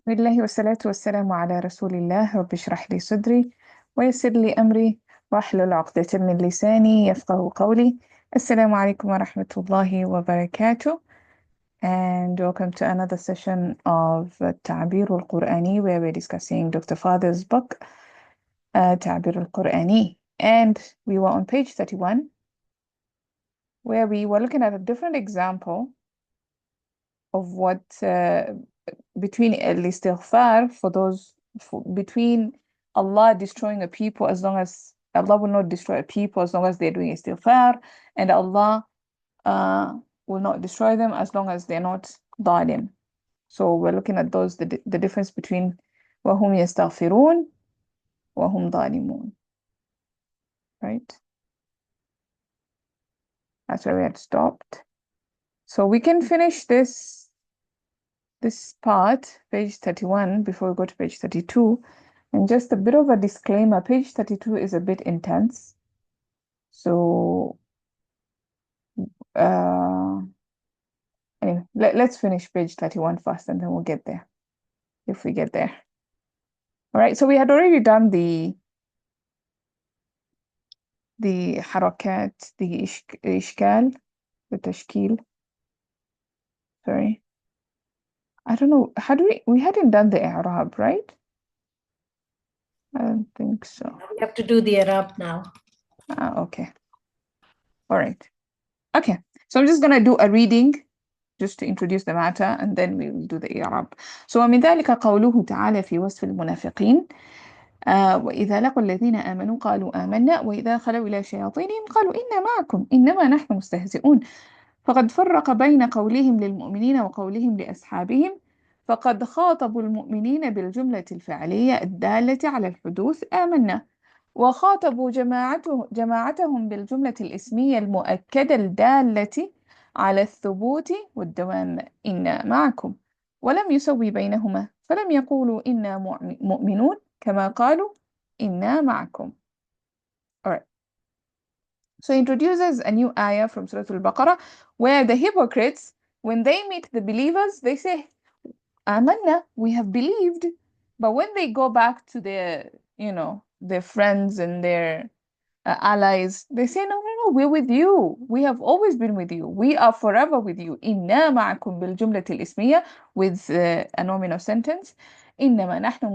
بالله والصلاة والسلام على رسول الله. رب اشرح لي صدري ويسر لي أمري واحلل عقدة من لساني يفقه قولي. السلام عليكم ورحمة الله وبركاته. And welcome to another session of التعبير القرآني where we're discussing Dr. Father's book تعبير القرآني. And we were on page 31 where we were looking at a different example of what between al-istighfar for those between Allah destroying a people, as long as Allah will not destroy a people as long as they're doing istighfar, and Allah will not destroy them as long as they're not dhalim. So we're looking at those, the difference between وَهُمْ يَسْتَغْفِرُونَ وَهُمْ ظَالِمُونَ. Right? That's where we had stopped. So we can finish this part, page 31, before we go to page 32. And just a bit of a disclaimer, page 32 is a bit intense. So anyway, let's finish page 31 first, and then we'll get there, if we get there. All right, so we had already done the harakat, the ishkal, the tashkil. Sorry. I don't know, we hadn't done the i'rab, right? I don't think so. We have to do the i'rab now. Okay. All right. Okay. So I'm just going to do a reading just to introduce the matter, and then we will do the i'rab. So ومن ذلك قوله تعالى في وصف المنافقين وإذا لقوا الذين آمنوا قالوا آمنا وإذا خلوا إلى شياطينهم قالوا إنا معكم إنما نحن مستهزئون فقد فرق بين قولهم للمؤمنين وقولهم لأصحابهم فقد خاطبوا المؤمنين بالجملة الفعلية الدالة على الحدوث آمنا وخاطبوا جماعتهم بالجملة الاسمية المؤكدة الدالة على الثبوت والدوام إنا معكم ولم يسوي بينهما فلم يقولوا إنا مؤمنون كما قالوا إنا معكم. Alright. So he introduces a new ayah from Surah Al-Baqarah where the hypocrites, when they meet the believers, they say, Amanna, we have believed. But when they go back to their, their friends and their allies, they say, no, we're with you. We have always been with you. We are forever with you. إِنَّا مَعَكُمْ بِالْجُمْلَةِ الْإِسْمِيَّةِ with a nominal sentence. إِنَّمَا نَحْنُ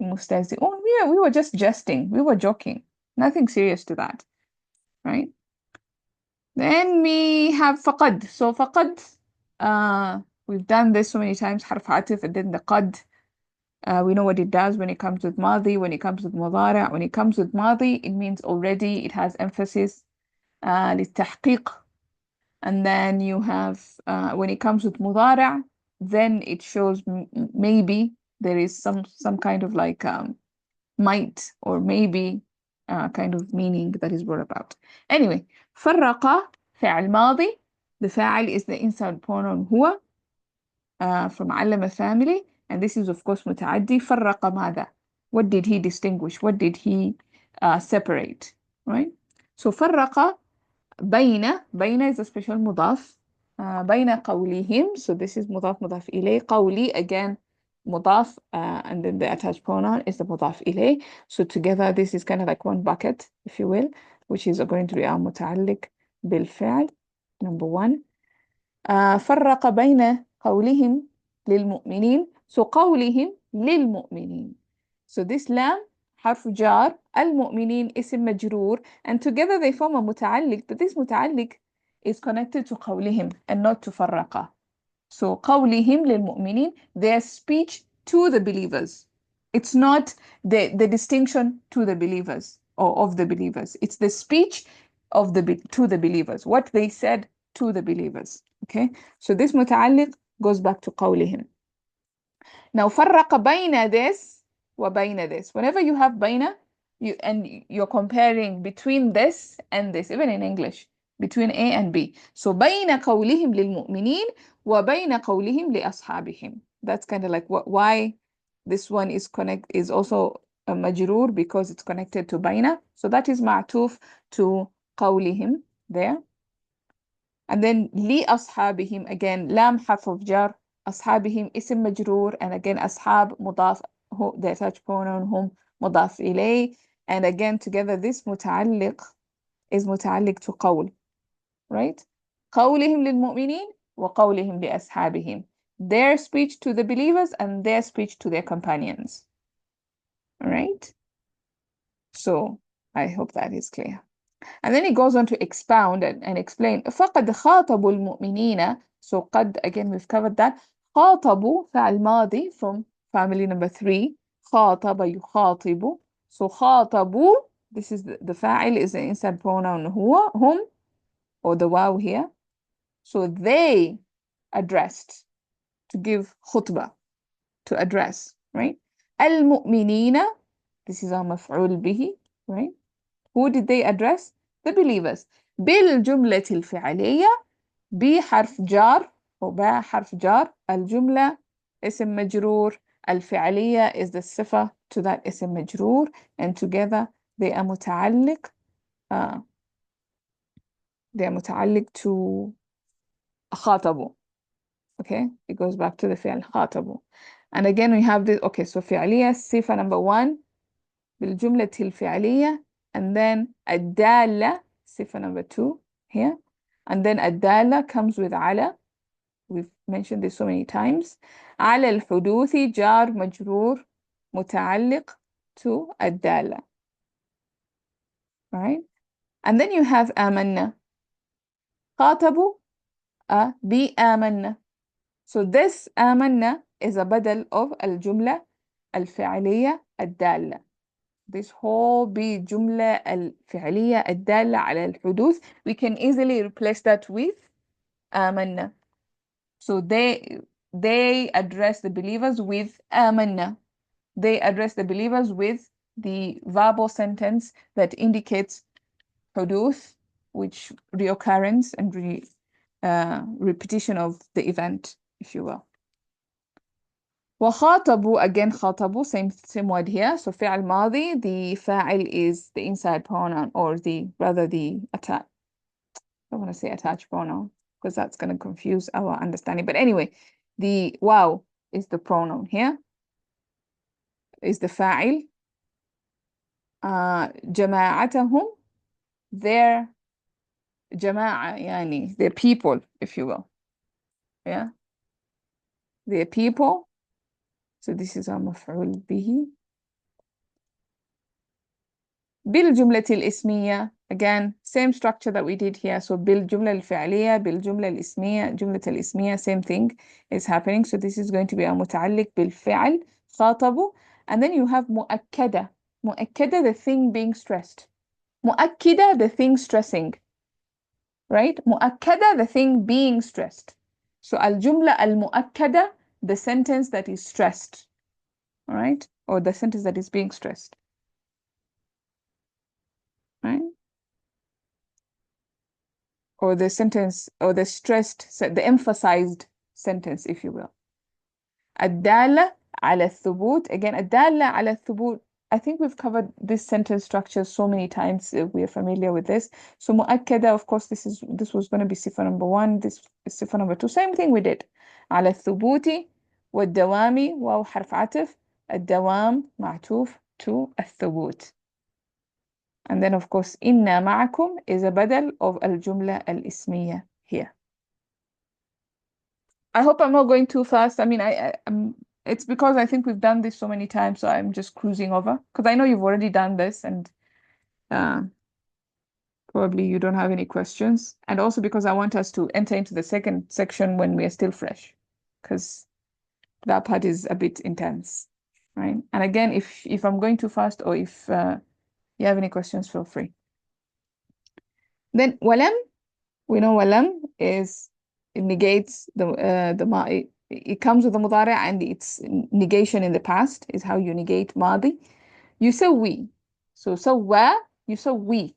مُسْتَهْزِئُونَ. We were just jesting. We were joking. Nothing serious to that. Right? Then we have فَقَدْ. So فَقَدْ, we've done this so many times. حرف عطف and then the قد. We know what it does when it comes with ماضي, when it comes with مضارع. When it comes with ماضي, it means already, it has emphasis, للتحقيق. And then you have, when it comes with مضارع, then it shows maybe there is some kind of like might or maybe kind of meaning that is brought about. Anyway, فرق فعل ماضي. The فاعل is the inside pronoun هو from علم family. And this is, of course, متعدي. فرق ماذا? What did he distinguish? What did he separate? Right? So فرق بين is a special مضاف. بين قولهم. So this is مضاف مضاف إليه. قولي, again, مضاف. And then the attached pronoun is the مضاف إليه. So together, this is kind of like one bucket, if you will, which is going to be our متعلق بالفعل. Number one. فرق بين قولهم للمؤمنين. So قولهم للمؤمنين. So this لام حرف جار, المؤمنين اسم مجرور, and together they form a متعلق, but this متعلق is connected to قولهم and not to فرق. So قولهم للمؤمنين, their speech to the believers. It's not the distinction to the believers or of the believers. It's the speech of to the believers, what they said to the believers. Okay, so this متعلق goes back to قولهم. Now فرق بين this وبين this. Whenever you have بين, you're comparing between this and this, even in English, between A and B. So بين قولهم للمؤمنين وبين قولهم لأصحابهم. That's kind of like why this one is also a مجرور, because it's connected to بين. So that is معطوف to قولهم there. And then لأصحابهم, again, لام حرف جار, أصحابهم اسم مجرور, and again أصحاب مضاف, the attached pronoun هم مضاف إليه, and again together this متعلق is متعلق to قول, right? قولهم للمؤمنين وقولهم لأصحابهم, their speech to the believers and their speech to their companions. All right? So I hope that is clear. And then he goes on to expound and explain. فقد خاطبوا المؤمنين. So قد, again we've covered that. خاطبوا فعل ماضي from family number 3. خاطب يخاطب. So خاطبوا, this is the فاعل is the inside pronoun هو, هم, or the واو here. So they addressed, to give khutbah, to address, right? المؤمنين, this is our مفعول به, right? Who did they address? The believers. بالجملة الفعلية, بحرف جار وباء حرف جار, الجملة اسم مجرور, الفعلية is the صفة to that اسم مجرور, and together they are متعلق, to خاطبوا. Okay, it goes back to the فعل خاطبوا. And again we have this, okay, so فعلية صفة number 1 بالجملة الفعلية, and then الدالة صفة number 2 here, and then الدالة comes with على, we've mentioned this so many times, على الحدوث جار مجرور متعلق to الدالة, right? And then you have آمنا, خاطبوا بآمنا. So this آمنا is a بدل of الجملة الفعلية الدالة. This whole بجملة الفعلية الدالة على الحدوث, we can easily replace that with آمنا. So they address the believers with آمنا. They address the believers with the verbal sentence that indicates حدوث, which reoccurrence and repetition of the event, if you will. وخاطبوا, again خاطبوا, same word here. So فعل ماضي, the فاعل is the inside pronoun, or the attached, I want to say attached pronoun because that's going to confuse our understanding. But anyway, the واو is the pronoun here, is the فاعل. جماعتهم, their جماعة يعني their people, if you will. Yeah, their people. So this is our مفعول به. بالجملة الاسمية, again same structure that we did here. So بالجملة الفعلية, بالجملة الاسمية, جملة الاسمية, same thing is happening. So this is going to be a متعلق بالفعل خاطبوا. And then you have مؤكدة. مؤكدة, the thing being stressed. مؤكدة, the thing stressing, right? مؤكدة, the thing being stressed. So الجملة المؤكدة, the sentence that is stressed, all right? Or the sentence that is being stressed, right? Or the sentence, or the stressed, the emphasized sentence, if you will. الدالة على الثبوت, again الدالة على الثبوت, I think we've covered this sentence structure so many times, we are familiar with this. So مؤكدة, of course this was going to be صفة number 1, this is صفة number 2, same thing we did. على الثبوت والدوام, واو حرف عطف, الدوام معطوف to الثبوت. And then of course إنا معكم is a بدل of الجملة الاسمية here. I hope I'm not going too fast. I mean, it's because I think we've done this so many times, so I'm just cruising over. Because I know you've already done this, and probably you don't have any questions. And also because I want us to enter into the second section when we are still fresh, because that part is a bit intense, right? And again, if I'm going too fast, or if you have any questions, feel free. Then ولم, we know ولم is, it negates it comes with the مضارع, and its negation in the past is how you negate ماضي. يسوي, so سوى, يسوي.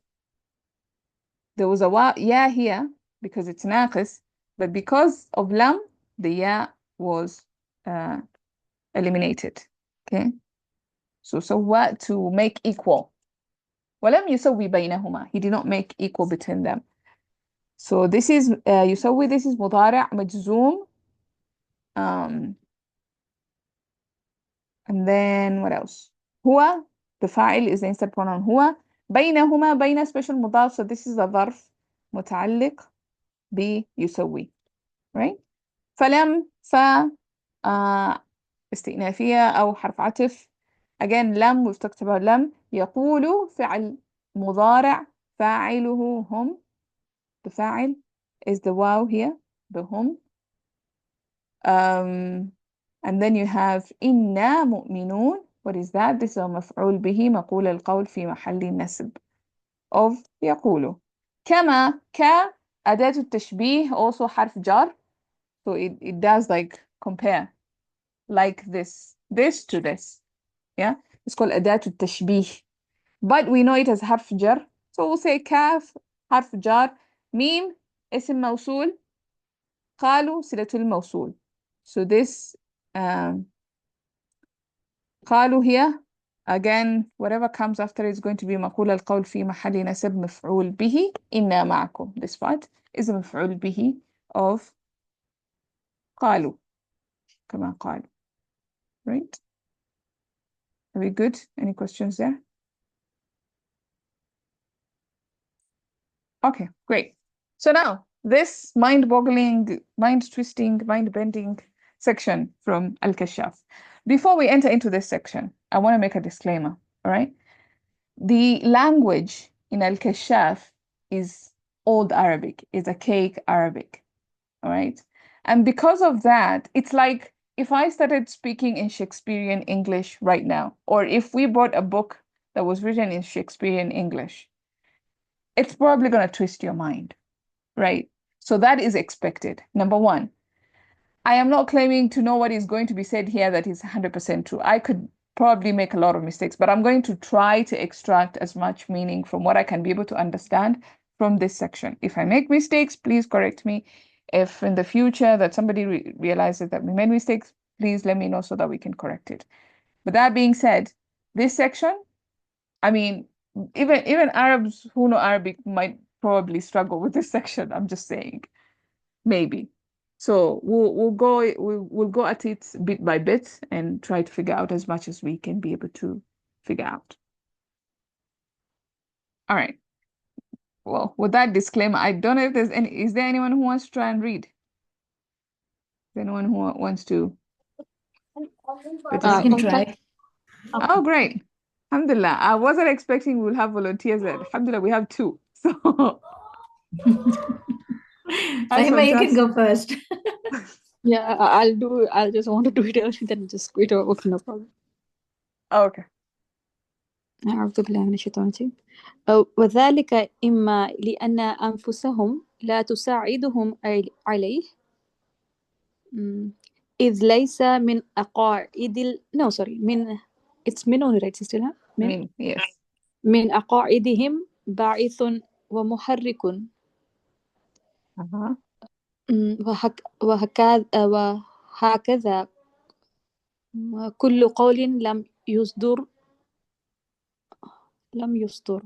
There was a ya here because it's ناقص, but because of لم, the ya was eliminated. Okay, so سوى, to make equal. ولم يسوي بينهما, he did not make equal between them. So this is يسوي, this is مضارع مجزوم And then what else? هو, the fa'il is the insert pronoun هو. بينهما, بين special مضاف, so this is a ظرف متعلق بيسوي, right? فلم, استئنافية أو حرف عطف. again لم, we've talked about لم. يقول فعل مضارع, فاعله هم, the فاعل is the واو here, the هم. And then you have إنا مؤمنون. What is that? This is a مفعول به, مقول القول في محل نسب of يقول. كما, أداة التشبيه, also حرف جر, so it does like compare, like this to this, yeah, it's called أداة التشبيه, but we know it as حرف جر, so we'll say كاف حرف جر, ميم اسم موصول, قالوا صلة الموصول. So this قالوا here, again whatever comes after is going to be مقول القول في محل نسب مفعول به. إنا معكم, this part is مفعول به of قالوا, كما قالوا, right? Are we good? Any questions there? Okay, great. So now this mind-boggling, mind-twisting, mind-bending section from Al-Kashaf. Before we enter into this section, I want to make a disclaimer, all right? The language in Al-Kashaf is Old Arabic, is archaic Arabic, all right? And because of that, it's like if I started speaking in Shakespearean English right now, or if we bought a book that was written in Shakespearean English, it's probably going to twist your mind, right? So that is expected. Number one, I am not claiming to know what is going to be said here that is 100% true. I could probably make a lot of mistakes, but I'm going to try to extract as much meaning from what I can be able to understand from this section. If I make mistakes, please correct me. If in the future that somebody realizes that we made mistakes, please let me know so that we can correct it. But that being said, this section, I mean, even Arabs who know Arabic might probably struggle with this section. I'm just saying, maybe. So we'll go at it bit by bit and try to figure out as much as we can be able to figure out. All right. Well, with that disclaimer, I don't know if there's any. Is there anyone who wants to try and read? Is there anyone who wants to I can try. Oh, great. Alhamdulillah. I wasn't expecting we'll have volunteers. Alhamdulillah, we have two. So that's Fahima, you can fantastic. go first. Yeah, I'll just want to do it early, then just quit our work, no problem. Okay. أعوذ بالله من الشيطان الرجيم. وذلك إما لأن أنفسهم لا تساعدهم عليه إذ ليس من أقاعد no sorry من it's من only right still huh? Min, yes. من أقاعدهم باعث ومحرك وهكذا كل قول لم يصدر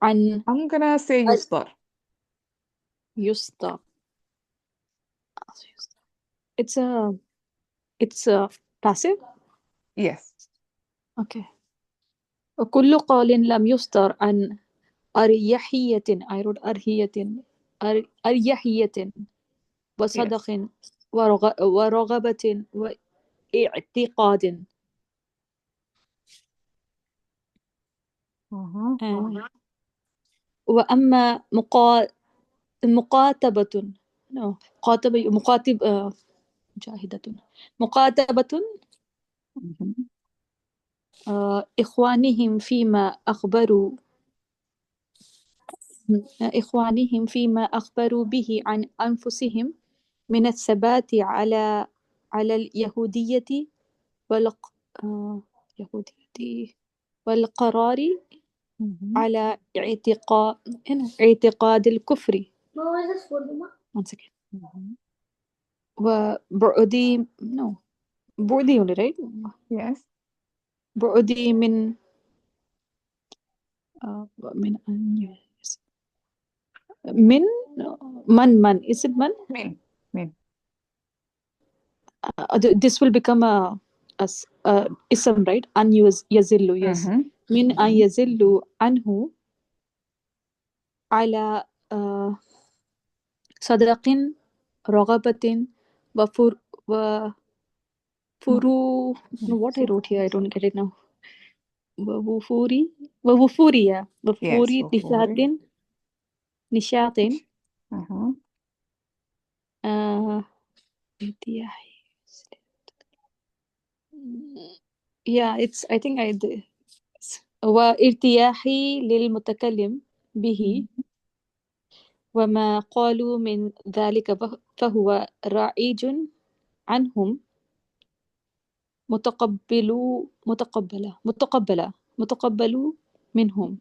عن I'm gonna say يصدر. يصدر it's a passive Yes. okay وكل قول لم يصدر عن أريحية I wrote أريحية وصدق Yes. ورغبة واعتقاد وأما مقاتبة no مجاهدة مقاتبة إخوانهم فيما أخبروا به عن أنفسهم من الثبات على اليهودية والقرار على اعتقاد الكفر وبعدي بعدي right Yes. بعدي من من is it من Min. this will become a ism, right? An yazillu, yes. Min an yazillu anhu ala sadaqin raghabatin wa furu. No, what I wrote here, I don't get it now. Wufuri, yeah. Yes, Wufuri nishatin. Yeah, it's, I think وارتياحي للمتكلم به وما قالوا من ذلك فهو رائج عنهم متقبل منهم.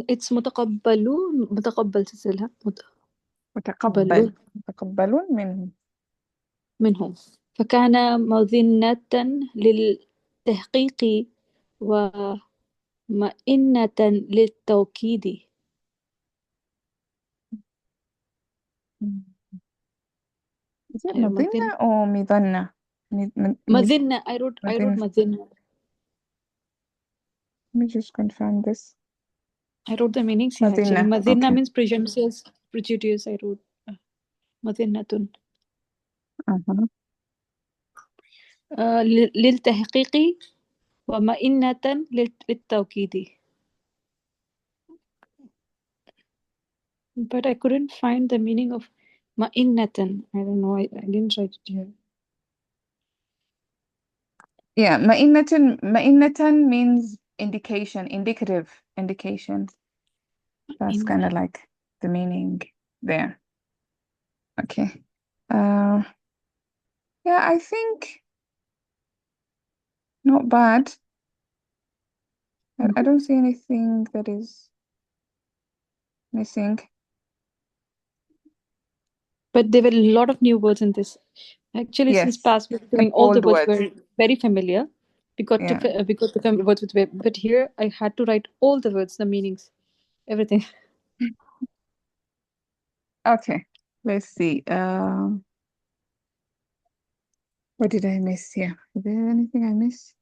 It's متقبل تسألها متقبل منهم فكان مظنة للتحقيق ومئنة للتوكيد. Is it مظنة or مظنة? مظنة. I wrote مظنة. Let me just confirm this. I wrote the meanings here actually. مظنة okay. means presumptuous. I wrote مظنة. للتحقيق ومئنة للتوكيد. But I couldn't find the meaning of مئنة. I don't know. I didn't write it here. Yeah, مئنة means indicative indication. That's kind of like the meaning there. Okay. Yeah, I think not bad. I don't see anything that is missing. But there were a lot of new words in this. Actually, Yes. since past we were doing all the words were very familiar. We got Yeah. the words with but here I had to write all the words, the meanings, everything. Okay. Let's see. What did I miss here? Is there anything I missed?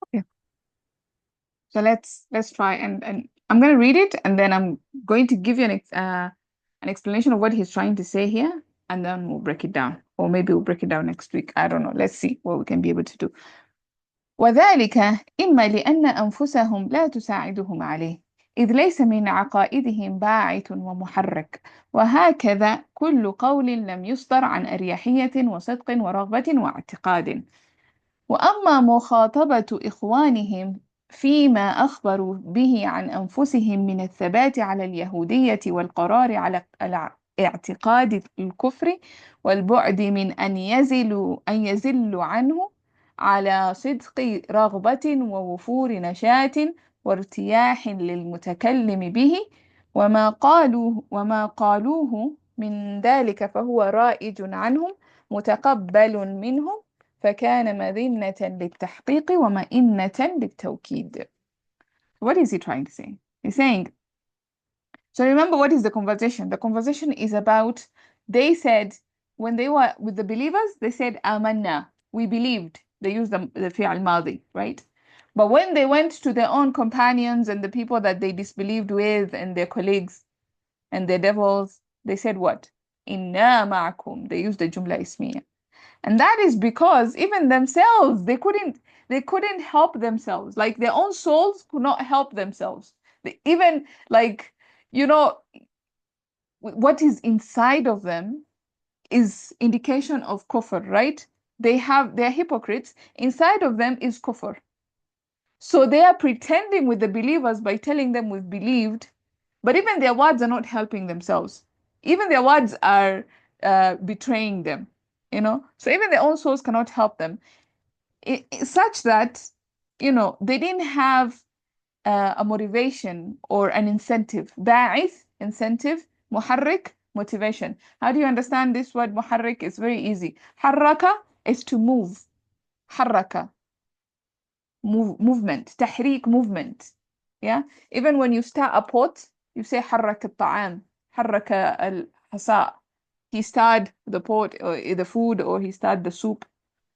Okay. So let's try and I'm going to read it and then I'm going to give you an explanation of what he's trying to say here, and then we'll break it down, or maybe we'll break it down next week. I don't know. Let's see what we can be able to do. وذلك إما لأن أنفسهم لا تساعدهم عليه إذ ليس من عقائدهم باعث ومحرك، وهكذا كل قول لم يصدر عن أريحية وصدق ورغبة واعتقاد. وأما مخاطبة إخوانهم فيما أخبروا به عن أنفسهم من الثبات على اليهودية والقرار على اعتقاد الكفر والبعد من أن يزلوا عنه على صدق رغبة ووفور نشاة وارتياح للمتكلم به وما قالوه من ذلك فهو رائج عنهم متقبل منهم فكان مذنة للتحقيق ومئنة للتوكيد. What is he trying to say? He's saying, so remember, what is the conversation? The conversation is about, they said, when they were with the believers, they said, آمنا, we believed. They used the fi'al madi, right? But when they went to their own companions and the people that they disbelieved with and their colleagues and their devils, they said what? إنا معكم. They used the jumla ismiya. And that is because even themselves, they couldn't help themselves. Like their own souls could not help themselves. Even like, you know, what is inside of them is indication of kufr, right? They're hypocrites. Inside of them is kufr. So they are pretending with the believers by telling them we've believed, but even their words are not helping themselves. Even their words are betraying them, you know? So even their own souls cannot help them. Such that, you know, they didn't have a motivation or an incentive. Ba'ith, incentive. Muharrik, motivation. How do you understand this word muharrik? It's very easy. Harraka is to move. Harraka. movement, تحريك movement. Yeah, even when you start a pot, you say حرك الطعام, حرك الحصاء. He stirred the pot or the food, or he stirred the soup,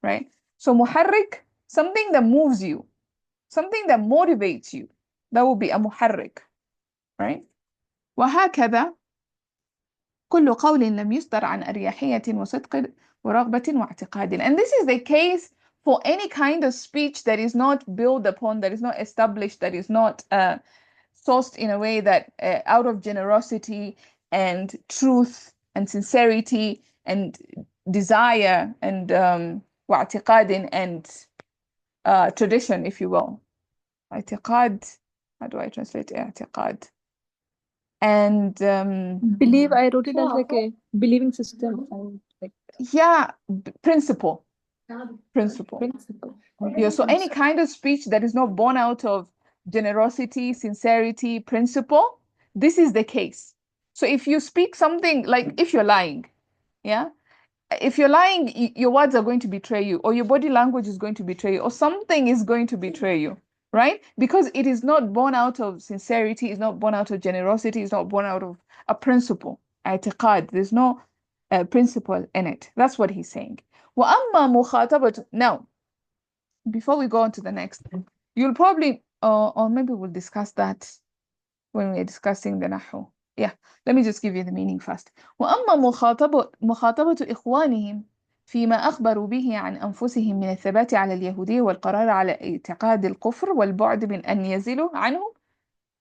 right? So محرك, something that moves you, something that motivates you. That would be a محرك, right? وهكذا كل قول لم يصدر عن أريحية وصدق ورغبة واعتقاد. And this is the case for any kind of speech that is not built upon, that is not established, that is not sourced in a way that out of generosity and truth and sincerity and desire and واعتقاد and tradition, if you will. اعتقاد, how do I translate اعتقاد? And Believe, I wrote it as like a believing system. Like yeah, principle. principle. Yeah, so any kind of speech that is not born out of generosity, sincerity, principle, this is the case. So if you speak something, like if you're lying, yeah, if you're lying, your words are going to betray you, or your body language is going to betray you, or something is going to betray you, right? Because it is not born out of sincerity, it's not born out of generosity, it's not born out of a principle, اعتقاد. There's no principle in it. That's what he's saying. وأما مخاطبة. Now, before we go on to the next, you'll probably, or maybe we'll discuss that when we're discussing the Nahu. Yeah, let me just give you the meaning first. وأما مخاطبة إخوانهم فيما أخبروا به عن أنفسهم من الثبات على اليهودية والقرار على اعتقاد الكفر والبعد من أن يزلوا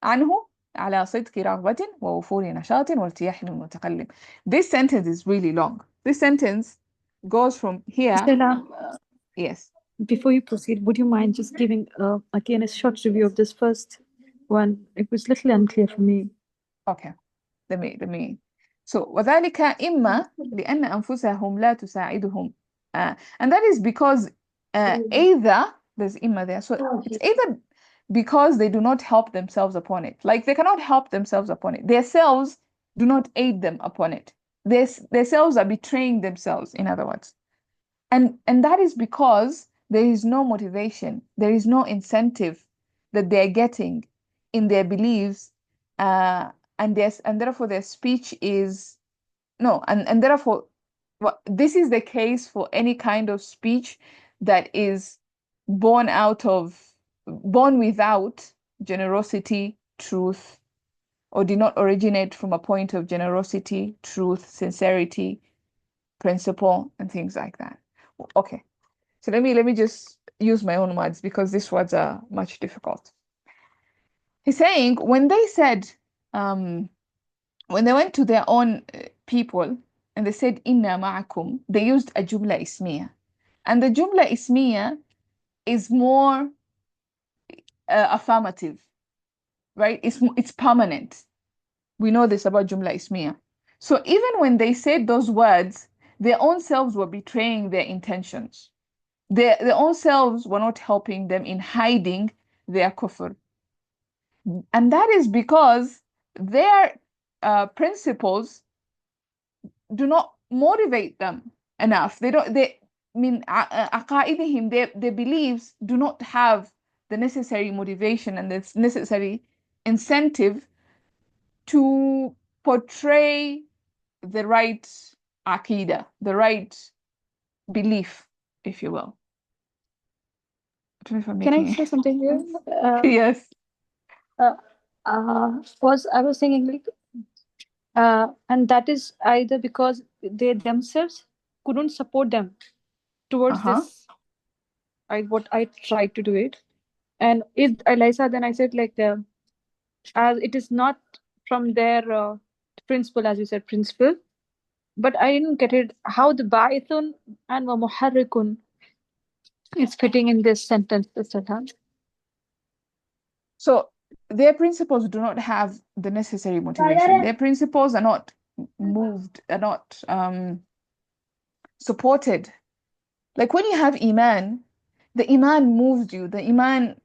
عنه على صدق رغبة ووفور نشاط وارتياح للمتكلم. This sentence is really long. This sentence goes from here. Stella, Yes. before you proceed, would you mind just giving again a short review of this first one? It was a little unclear for me. Okay. Let me. So وذلك إما لأن أنفسهم لا تساعدهم. And that is because either there's إما there. So it's either because they do not help themselves upon it. Like they cannot help themselves upon it. Their selves do not aid them upon it. Their selves are betraying themselves, in other words. And that is because there is no motivation, there is no incentive that they're getting in their beliefs, and therefore their speech is no, and therefore this is the case for any kind of speech that is born without generosity, truth, or did not originate from a point of generosity, truth, sincerity, principle, and things like that. Okay, so let me just use my own words because these words are much difficult. He's saying when they said, when they went to their own people and they said inna ma'akum, they used a jumla ismiya, and the jumla ismiya is more affirmative, right? It's permanent. We know this about jumla ismiya. So even when they said those words, their own selves were betraying their intentions. Their own selves were not helping them in hiding their kufr. And that is because their principles do not motivate them enough. Their beliefs do not have the necessary motivation and the necessary incentive to portray the right aqidah, the right belief, if you will. I don't know if I'm Can I making say something here? Yes. I was thinking like, and that is either because they themselves couldn't support them towards this. What I tried to do it, and if Elisa, then I said like as it is not from their principle, as you said, principle. But I didn't get it how the ba'ithun and wa muharrikun is fitting in this sentence. So their principles do not have the necessary motivation. Their principles are not moved, are not supported. Like when you have iman, the iman moves you, the iman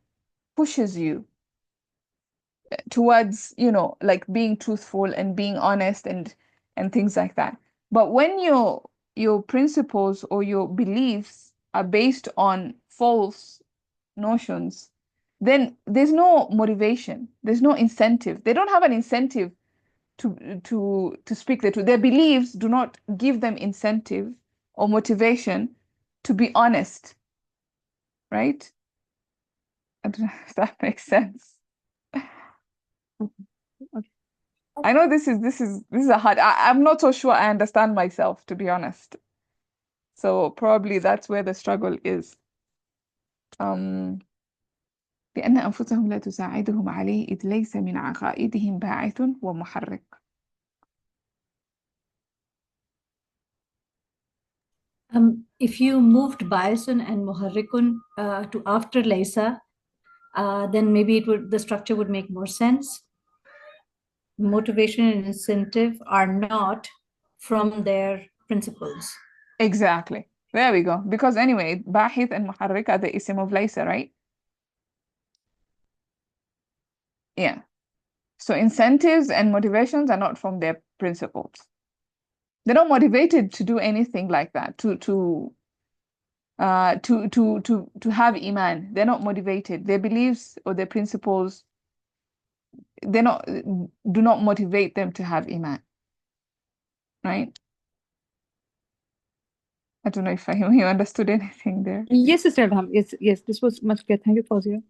pushes you towards, like being truthful and being honest and things like that. But when your principles or your beliefs are based on false notions, then there's no motivation, there's no incentive. They don't have an incentive to speak the truth. Their beliefs do not give them incentive or motivation to be honest, right? I don't know if that makes sense. Okay. I know this is a hard. I'm not so sure I understand myself, to be honest. So probably that's where the struggle is. لأن أنفسهم لا تساعدهم عليه إذ ليس من عقائدهم باعث ومحرك. If you moved Baisun and Muharrikun to after Laysa, then maybe the structure would make more sense. Motivation and incentive are not from their principles. Exactly. There we go. Because anyway, باحث and محرك are the ism of laysa, right? Yeah. So incentives and motivations are not from their principles. They're not motivated to do anything like that, to have iman. They're not motivated. Their beliefs or their principles, do not motivate them to have iman. Right? I don't know if you understood anything there. Yes, Sister Ilham. Yes, this was much clear. Thank you, Fawzia.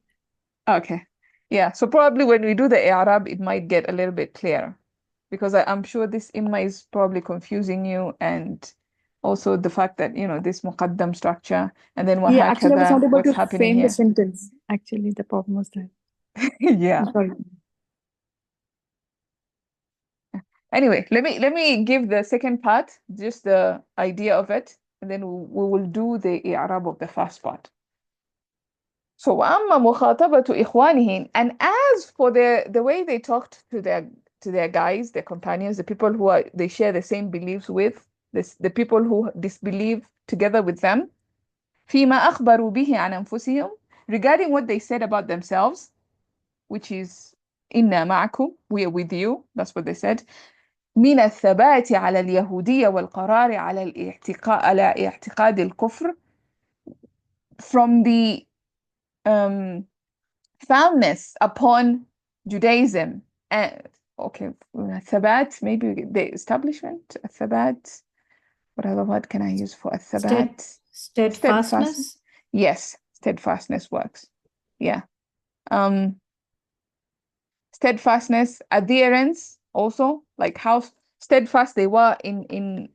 Okay. Yeah, so probably when we do the i'rab, it might get a little bit clearer, because I'm sure this imma is probably confusing you, and also the fact that, this muqaddam structure, and then Yeah, actually, I was not wahakadha, able what's to happening frame the here. sentence. Actually, the problem was that. Yeah. I'm sorry. Anyway, let me give the second part, just the idea of it, and then we will do the i'rab of the first part. So وَأَمَّا مُخَاطَبَةُ إِخْوَانِهِمْ, and as for the way they talked to their guys, their companions, the people they share the same beliefs with, the people who disbelieve together with them, فِيمَا أَخْبَرُوا بِهِ عَنْ أَنفُسِهِمْ, regarding what they said about themselves, which is إِنَّا مَعَكُمْ, we are with you, that's what they said, من الثبات على اليهودية والقرار على اعتقاد الكفر, from the firmness upon Judaism. Okay, Thabat, maybe the establishment, Thabat. What other word can I use for a Thabat? Steadfastness. Yes, steadfastness works. Yeah. Steadfastness, adherence also, like how steadfast they were in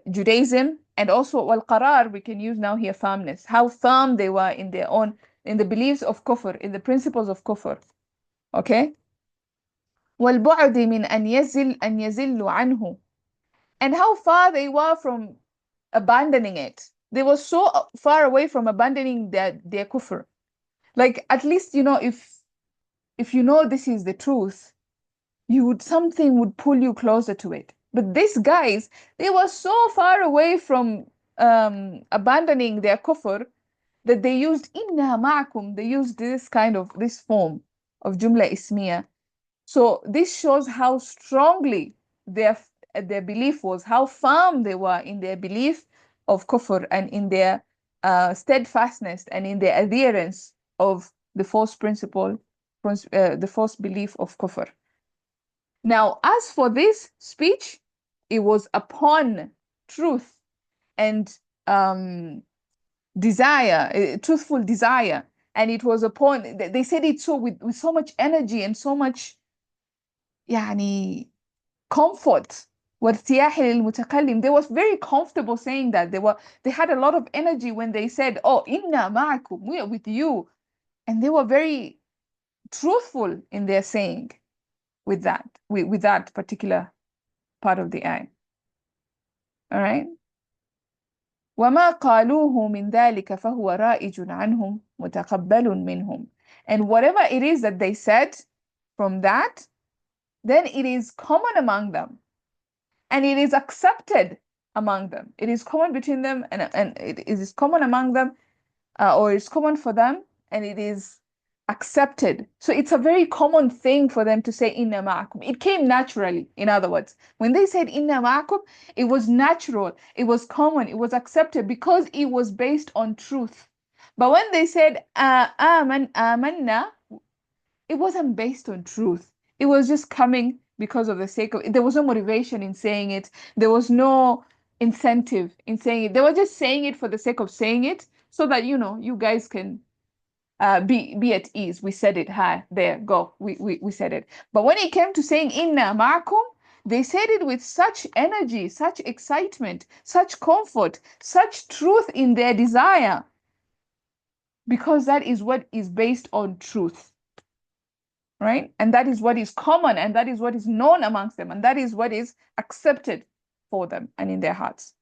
Judaism, and also wal-qarar, we can use now here firmness, how firm they were in the beliefs of kufr, in the principles of kufr. Okay? وَالْبُعْدِ مِنْ أَنْ يَزِلُّ عَنْهُ, and how far they were from abandoning it. They were so far away from abandoning their kufr. Like, at least, if you know this is the truth, something would pull you closer to it. But these guys, they were so far away from abandoning their kufr that they used inna ma'akum. They used this form of jumla ismiya. So this shows how strongly their belief was, how firm they were in their belief of kufr, and in their steadfastness, and in their adherence of the false principle, the false belief of kufr. Now, as for this speech, it was upon truth and desire, truthful desire, and it was upon, they said it so with so much energy and so much comfort. وارتياح للمتكلم, they was very comfortable saying that. They had a lot of energy when they said, oh, inna ma'akum, we are with you, and they were very truthful in their saying with that particular part of the ayah. All right. وما قالوه من ذلك فهو رائج عنهم متقبل منهم, and whatever it is that they said from that, then it is common among them, and it is accepted among them. It is common between them, and it is common among them, or it's common for them, and it is accepted. So it's a very common thing for them to say inna ma'akum. It came naturally. In other words, when they said inna ma'akum, it was natural, it was common, it was accepted, because it was based on truth, But when they said amanna, it wasn't based on truth. It was just coming because of the sake of it. There was no motivation in saying it. There was no incentive in saying it. They were just saying it for the sake of saying it, so that you guys can be at ease. We said it. Hi, there, go. We said it. But when it came to saying inna ma'akum, they said it with such energy, such excitement, such comfort, such truth in their desire, because that is what is based on truth, right? And that is what is common, and that is what is known amongst them, and that is what is accepted for them and in their hearts.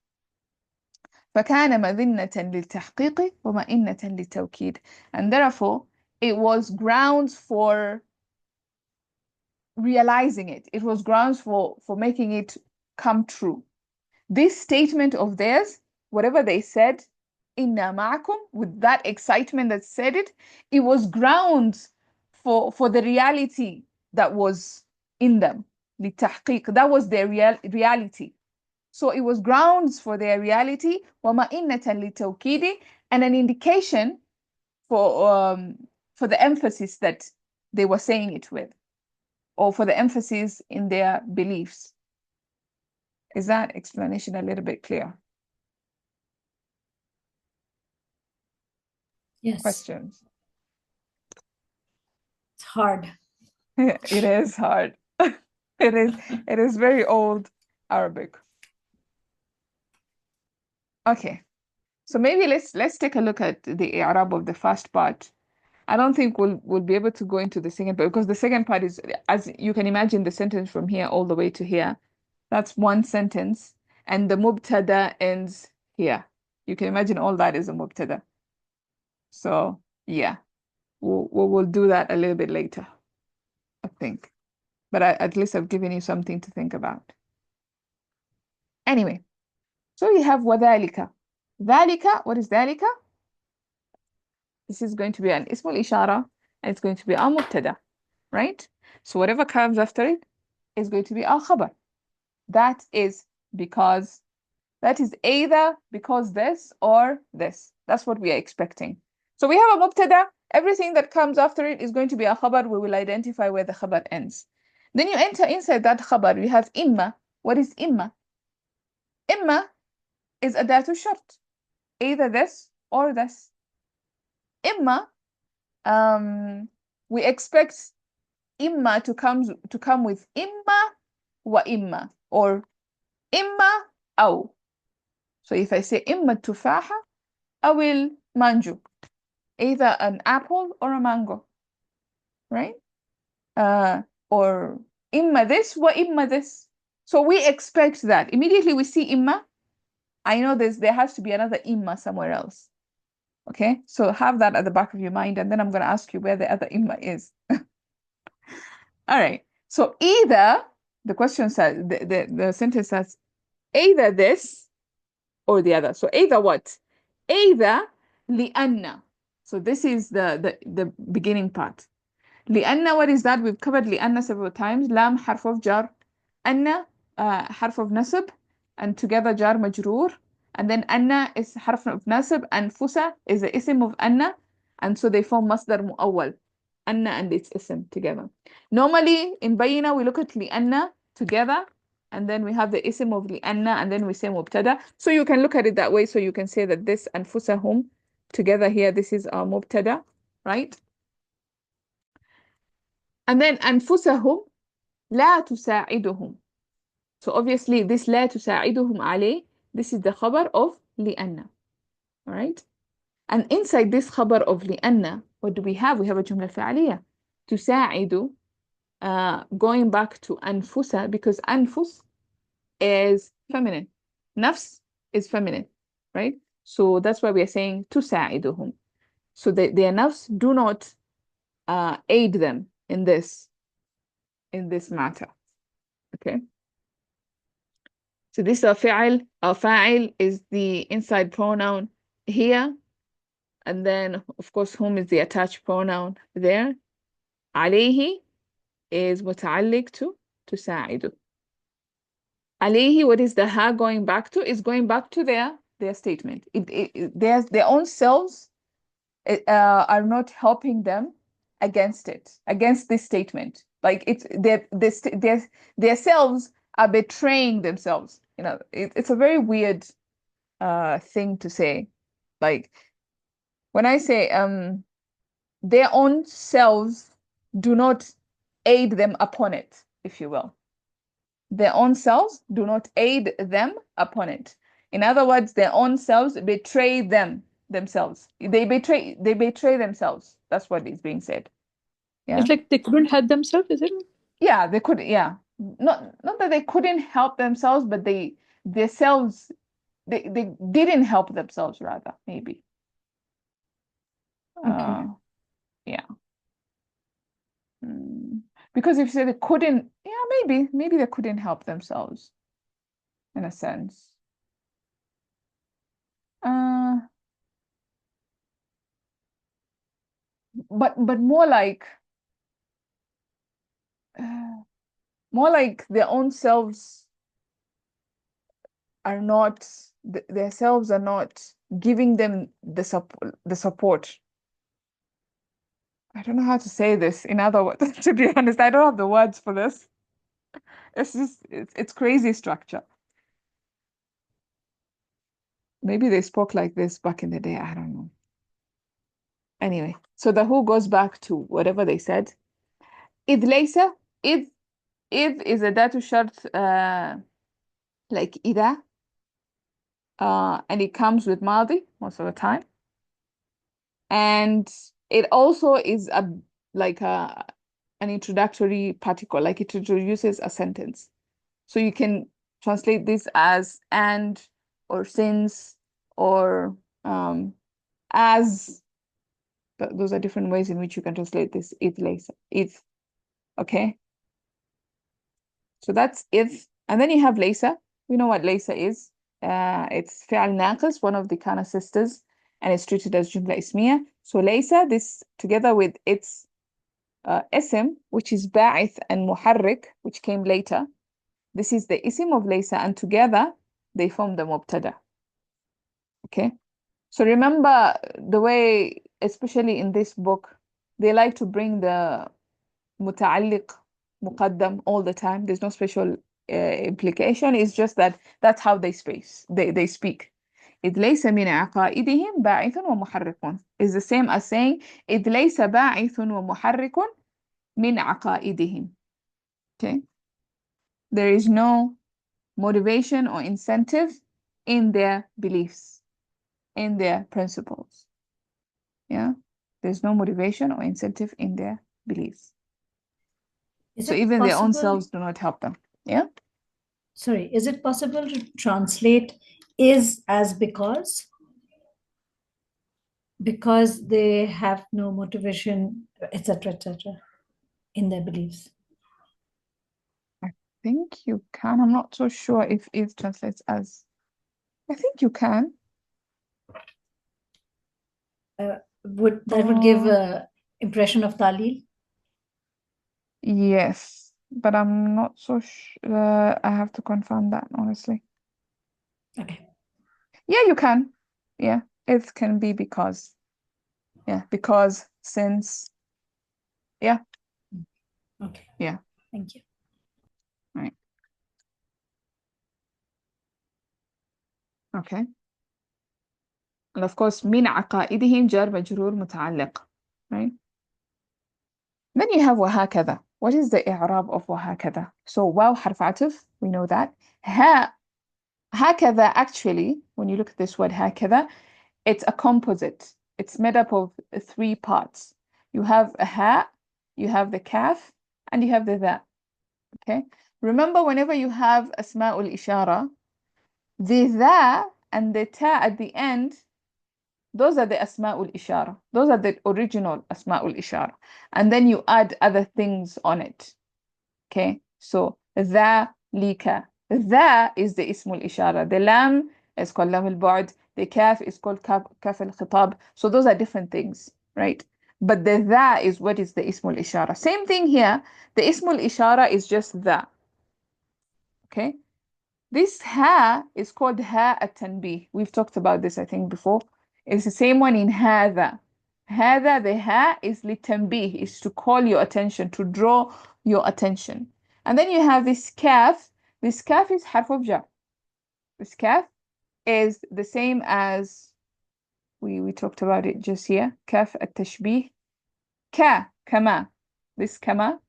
فكان مذنة للتحقيق ومئنة للتوكيد. And therefore, it was grounds for realizing it. It was grounds for making it come true. This statement of theirs, whatever they said, inna ma'akum, with that excitement that said it, it was grounds for the reality that was in them. للتحقيق, that was their reality. So it was grounds for their reality, وَمَئِنَّةً لِتَوْكِيدِ, and an indication for the emphasis that they were saying it with, or for the emphasis in their beliefs. Is that explanation a little bit clear? Yes. Questions? It's hard. It is hard. It is very old Arabic. Okay, so maybe let's take a look at the i'rab of the first part. I don't think we'll be able to go into the second part, because the second part is, as you can imagine, the sentence from here all the way to here. That's one sentence, and the mubtada ends here. You can imagine all that is a mubtada. So yeah, we'll do that a little bit later, I think. But at least I've given you something to think about. Anyway, so we have وذلك. ذلك, what is ذلك? This is going to be an ismul ishara, and it's going to be our mubtada, right? So whatever comes after it is going to be our khabar. That is because, that is either because this or this. That's what we are expecting. So we have a mubtada. Everything that comes after it is going to be a khabar. We will identify where the khabar ends. Then you enter inside that khabar. We have imma. What is imma? Imma is adatu shart. Either this or this. Imma, we expect imma to come with imma wa imma, or imma aw. So if I say imma tufaha, I will manju, either an apple or a mango, right? Or imma this wa imma this. So we expect that. Immediately we see imma, I know there has to be another imma somewhere else. Okay, so have that at the back of your mind, and then I'm going to ask you where the other imma is. All right, so either, the question says, the sentence says, either this or the other. So either what? Either لأن. So this is the beginning part. لأن, what is that? We've covered لأن several times. Lam, harf of jar. أن, harf of nasab. And together jar majroor. And then anna is harf of nasab, and fusa is the ism of anna, and so they form masdar mu'awwal, anna and its ism together. Normally in bayina we look at li'anna together, and then we have the ism of li'anna, and then we say mubtada. So you can look at it that way. So you can say that this anfusahum together here, this is our mubtada, right? And then anfusahum la tusa'iduhum. So obviously this la tusa'iduhum alayh, this is the khabar of li'anna, all right? And inside this khabar of li'anna, what do we have? We have a jumla fa'aliyah. Tusa'idu, going back to anfusa, because anfus is feminine. Nafs is feminine, right? So that's why we are saying tusa'iduhum. So their nafs do not aid them in this matter, okay? So this fi'al, fa'il is the inside pronoun here. And then, of course, whom is the attached pronoun there. عليه is متعلق to تساعد. عليه, what is the ha going back to? Is going back to their statement. Their own selves are not helping them against this statement. Like their selves are betraying themselves. It's a very weird thing to say. Like when I say their own selves do not aid them upon it, if you will. Their own selves do not aid them upon it. In other words, their own selves betray themselves. They betray themselves. That's what is being said. Yeah. It's like they couldn't help themselves, is it? Yeah, they could. Yeah, not that they couldn't help themselves, but they didn't help themselves. Rather, maybe. Okay. Yeah. Because if you say they couldn't, yeah, maybe they couldn't help themselves, in a sense. But more like their own selves are not, their selves are not giving them the support. I don't know how to say this in other words. To be honest, I don't have the words for this. It's just it's crazy structure. Maybe they spoke like this back in the day. I don't know. Anyway, so the who goes back to whatever they said. إذ ليس إذ is a datu shart like إذا and it comes with ماضي most of the time, and it also is an introductory particle, like it introduces a sentence. So you can translate this as and or since or as. But those are different ways in which you can translate this إذ ليس إذ. Okay, so that's إذ, and then you have ليس. We know what ليس is. It's فعل ناقص, one of the kana sisters, and it's treated as جملة اسمية. So ليس, this together with its اسم, which is باعث and محرك, which came later. This is the اسم of ليس, and together they form the مبتدا. Okay, so remember the way, especially in this book, they like to bring the متعلق مقدم all the time. There's no special implication. It's just that's how they speak. إذ ليس من عقائدهم باعث ومحرك is the same as saying إذ ليس باعث ومحرك من عقائدهم. Okay, there is no motivation or incentive in their beliefs, in their principles. Yeah, there's no motivation or incentive in their beliefs. So even their own selves do not help them. Yeah. Sorry, is it possible to translate is as because? Because they have no motivation, etc., in their beliefs. I think you can. I'm not so sure if it translates as. I think you can. Would give a impression of talil? Yes, but I'm not so sure. I have to confirm that, honestly. Okay. Yeah, you can. Yeah, it can be because. Yeah, because, since. Yeah. Okay. Yeah. Thank you. Right. Okay. And of course, من عقائدهم جار مجرور متعلق. Right? Then you have وهكذا. What is the إعراب of وهكذا? So واو حرف عطف, we know that. هكذا, actually, when you look at this word هكذا, it's a composite. It's made up of 3 parts. You have a ha, you have the kaf, and you have the tha. Okay? Remember, whenever you have asma'ul ishara, the tha and the ta at the end, those are the asma'ul ishara. Those are the original asma'ul ishara. And then you add other things on it. Okay? So tha lika. Tha is the ismul ishara. The lam is called lam al-bu'd. The kaf is called kaf al-khitab. So those are different things, right? But the tha is what is the ismul ishara. Same thing here. The ismul ishara is just tha. Okay? This ha is called ha at-tanbih. We've talked about this, I think, before. It's the same one in hadha. هذا, the ha is للتنبيه, is to call your attention, to draw your attention. And then you have this kaf. This kaf is حرف of jar. This kaf is the same as we talked about it just here. Kaf التشبيه. Ka, kama. This kama,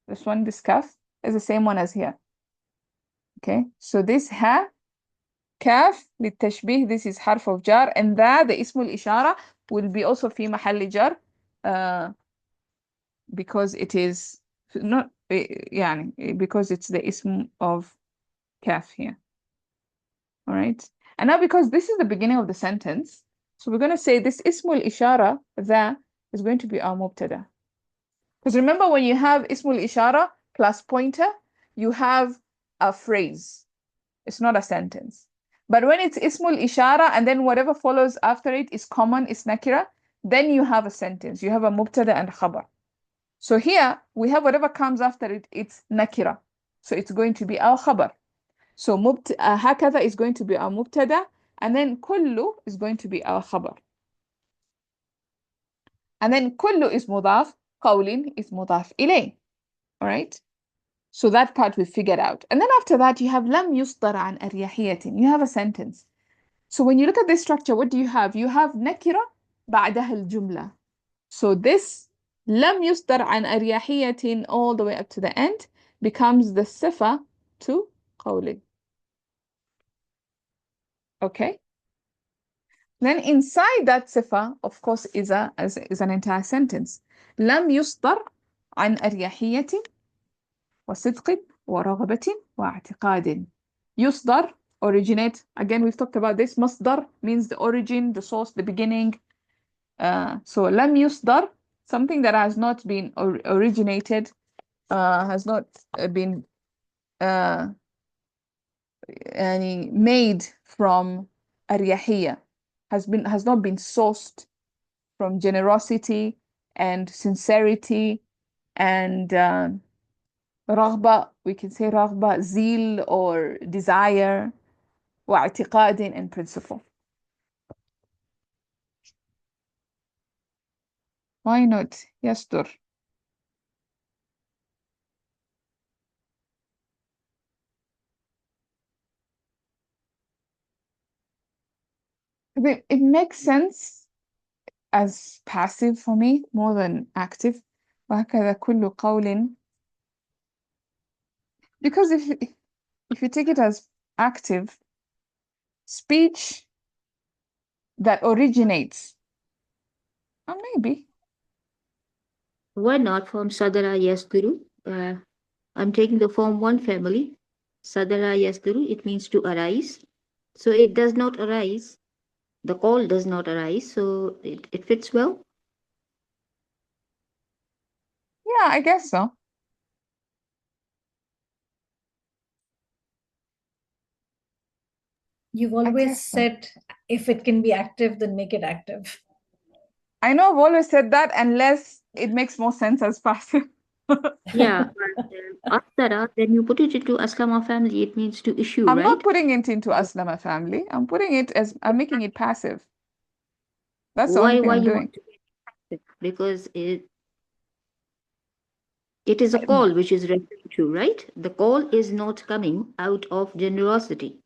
this one, this kaf, is the same one as here. Okay, so this ha, kaf للتشبيه, this is حرف of jar, and that, the اسم الإشارة, will be also في محل جر, because it is not, يعني, because it's the ism of kaf here. All right, and now because this is the beginning of the sentence, so we're going to say this ismul ishara, that is going to be our mubtada. Because remember, when you have ismul ishara plus pointer, you have a phrase. It's not a sentence. But when it's ismul ishara and then whatever follows after it is common, is nakira, then you have a sentence. You have a mubtada and khabar. So here we have whatever comes after it, it's nakira. So it's going to be our khabar. So hakadha is going to be our mubtada, and then kullu is going to be our khabar. And then kullu is mudaf, qawlin is mudaf ilay. All right? So that part we figured out. And then after that, you have lam yusdar an aryahiyatin. You have a sentence. So when you look at this structure, what do you have? You have nakira ba'daha al-jumla. So this lam yusdar an aryahiyatin all the way up to the end becomes the sifa to qawlin. Okay? Then inside that sifa, of course, is an entire sentence. لم يصدر عن أريحية وصدق ورغبة واعتقاد. يصدر, originate. Again, we've talked about this. مصدر means the origin, the source, the beginning. So لم يصدر, something that has not been originated, has not been made from أريحية. Has not been sourced from generosity and sincerity and رغبة, we can say رغبة, zeal or desire, واعتقاد and principle. Why not يصدر? It makes sense as passive for me more than active. وهكذا كل قول. Because if you take it as active, speech that originates, maybe. Why not from Sadara Yasduru? I'm taking the form one family. Sadara Yasduru, it means to arise. So it does not arise. The call does not arise. So it fits well. Yeah, I guess so. You've always said if it can be active, then make it active. I know I've always said that, unless it makes more sense as passive. Yeah, but Aftara, then you put it into Aslama family, it means to issue, I'm right? not putting it into Aslama family. I'm putting it as, I'm making it passive. That's the only thing Why I'm you doing. want to make it passive? Because it is a call which is referring to, right? The call is not coming out of generosity.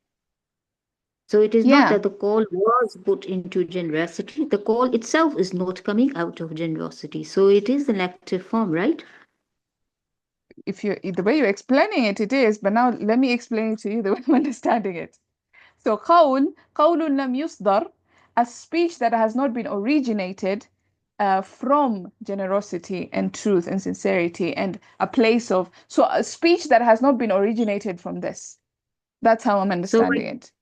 So it is not that the call was put into generosity. The call itself is not coming out of generosity. So it is an active form, right? If you, the way you're explaining it, it is. But now let me explain it to you the way I'm understanding it. So قول لم يصدر, a speech that has not been originated from generosity and truth and sincerity and a place of, so a speech that has not been originated from this. That's how I'm understanding it.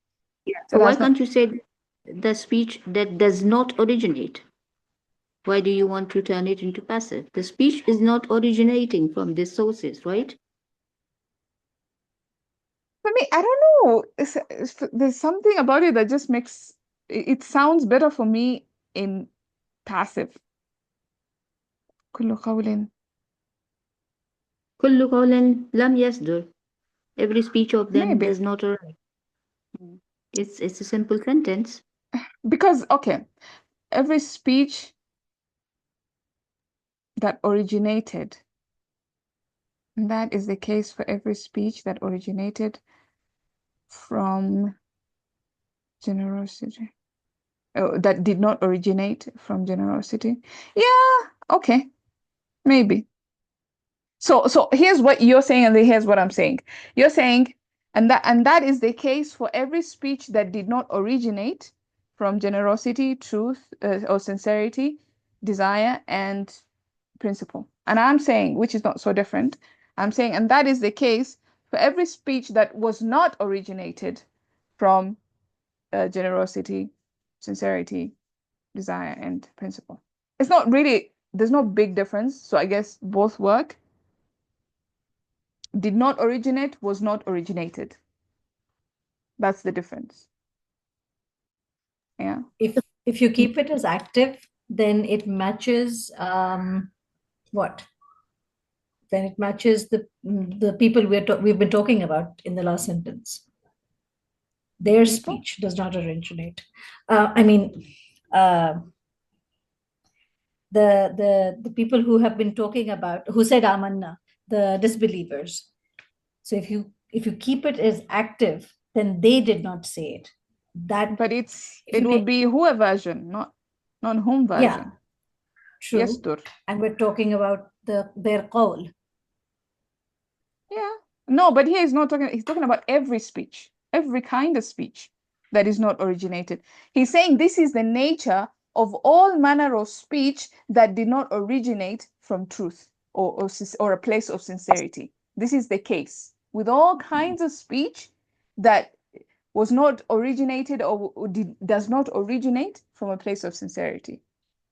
Yeah. So why can't you say the speech that does not originate? Why do you want to turn it into passive? The speech is not originating from these sources, right? For me, I don't know. There's something about it that just makes it sounds better for me in passive. كل قول لم يصدر. Every speech of them Maybe. does not arise. It's a simple sentence. Because, okay, every speech that originated. And that is the case for every speech that originated from generosity. Oh, that did not originate from generosity. Yeah, okay, maybe. So here's what you're saying, and here's what I'm saying. You're saying, and that is the case for every speech that did not originate from generosity, truth, or sincerity, desire, and principle. And I'm saying, which is not so different, I'm saying, and that is the case for every speech that was not originated from generosity, sincerity, desire, and principle. It's not really, there's no big difference. So I guess both work. Did not originate, was not originated. That's the difference. Yeah. If you keep it as active, then it matches what? Then it matches the people we've been talking about in the last sentence. Their People? speech does not originate. The people who have been talking about, who said amanna, the disbelievers. So if you keep it as active, then they did not say it. That, But it if you would make- be huwa version, not whom version. true. Yastur. And we're talking about their qawl. Yeah. No, but here he's not talking, he's talking about every speech, every kind of speech that is not originated. He's saying this is the nature of all manner of speech that did not originate from truth or a place of sincerity. This is the case with all kinds of speech that was not originated or does not originate from a place of sincerity.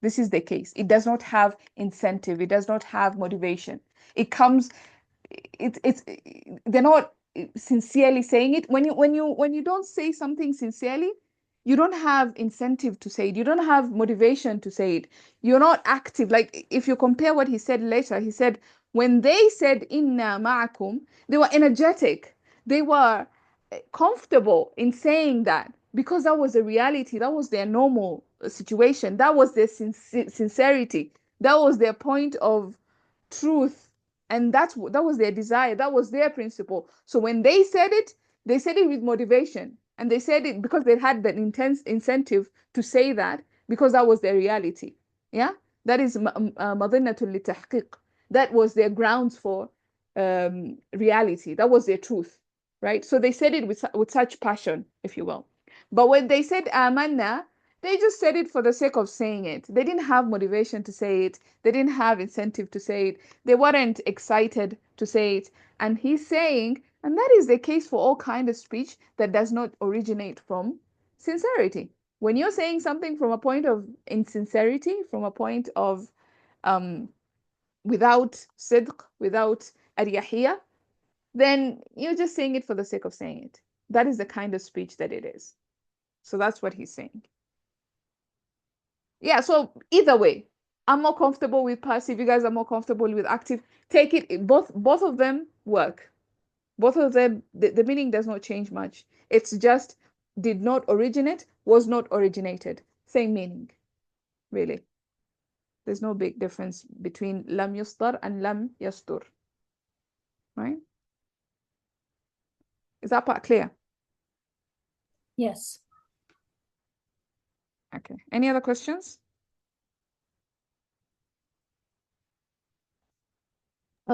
This is the case. It does not have incentive. It does not have motivation. It comes, they're not sincerely saying it. When you don't say something sincerely, you don't have incentive to say it. You don't have motivation to say it. You're not active. Like if you compare what he said later, he said, when they said inna ma'akum, they were energetic. They were comfortable in saying that because that was a reality. That was their normal situation. That was their sincerity. That was their point of truth. And that was their desire. That was their principle. So when they said it with motivation. And they said it because they had that intense incentive to say that because that was their reality. Yeah, that is madinnatul litahqiq. That was their grounds for reality. That was their truth, right? So they said it with such passion, if you will. But when they said amanna, they just said it for the sake of saying it. They didn't have motivation to say it. They didn't have incentive to say it. They weren't excited to say it. And he's saying, and that is the case for all kind of speech that does not originate from sincerity. When you're saying something from a point of insincerity, from a point of without sidq, without ariyahiyah, then you're just saying it for the sake of saying it. That is the kind of speech that it is. So that's what he's saying. Yeah, so either way, I'm more comfortable with passive. You guys are more comfortable with active. Take it, both of them work. Both of them, the meaning does not change much. It's just did not originate, was not originated. Same meaning, really. There's no big difference between lam yustar and lam yastur. Right? Is that part clear? Yes. Okay. Any other questions?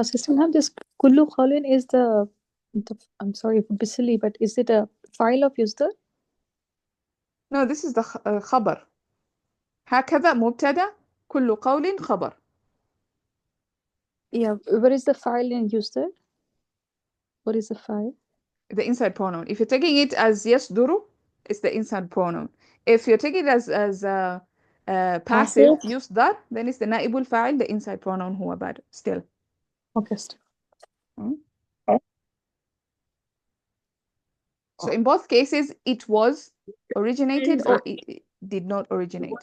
Sister Ilham, this kullu khalin is the I'm sorry if it's silly, but is it a file of Yusdar? No, this is the khabar. هكذا مبتدا كل قول خبر. Yeah, where is the file in Yusdar? What is the file? The inside pronoun. If you're taking it as yasduru, it's the inside pronoun. If you're taking it as passive, yusdar, then it's the naibul fa'il, the inside pronoun huwa bad still. Okay. So in both cases, it was originated or it did not originate.